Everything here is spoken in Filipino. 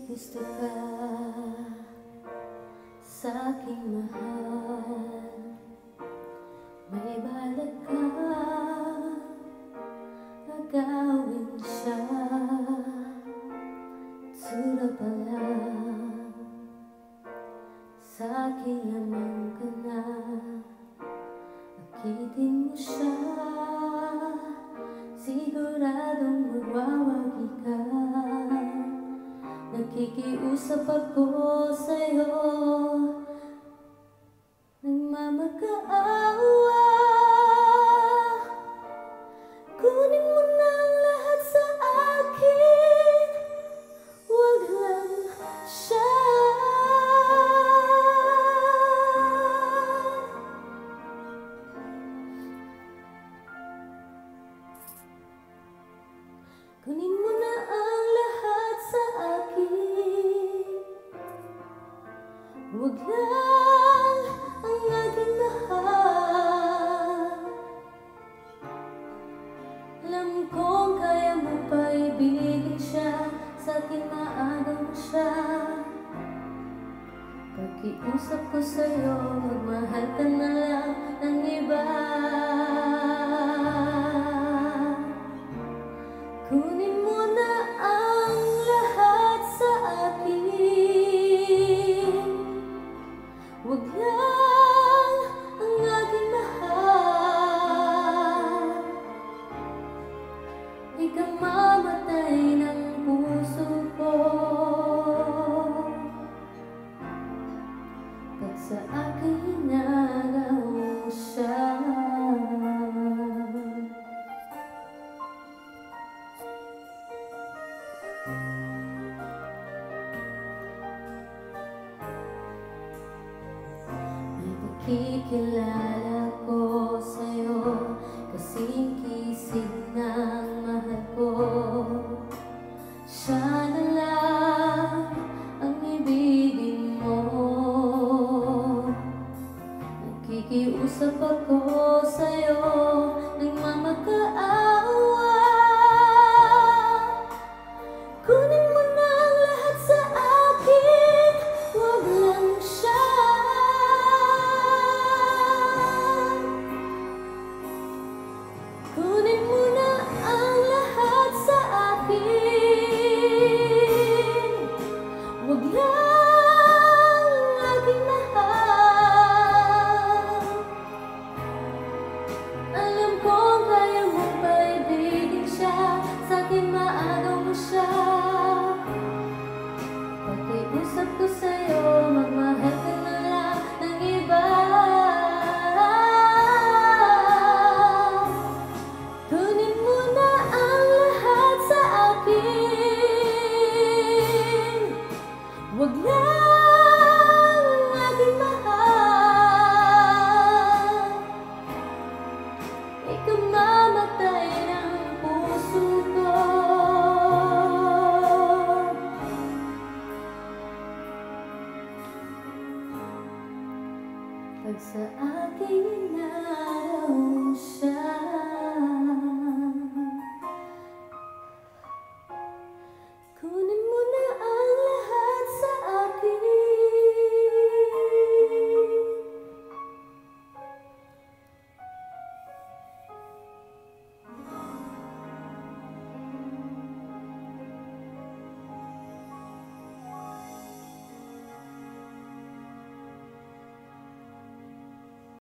gusto ka sa'king mahal, may balak ka agawin siya. Tsura pa lang sa'kin lamang ka na, akitin mo siya, siguradong magwawagi ka. Nakikiusap ako sa'yo, nagmamakaawa. Kunin mo na ang lahat sa akin, wag lang siya. Kunin mo na ang lahat sa akin, wag lang ang aking mahal. Alam kong kaya mo pa ibigin siya, sa'kin maaga mo siya. Pakiusap ko sa'yo,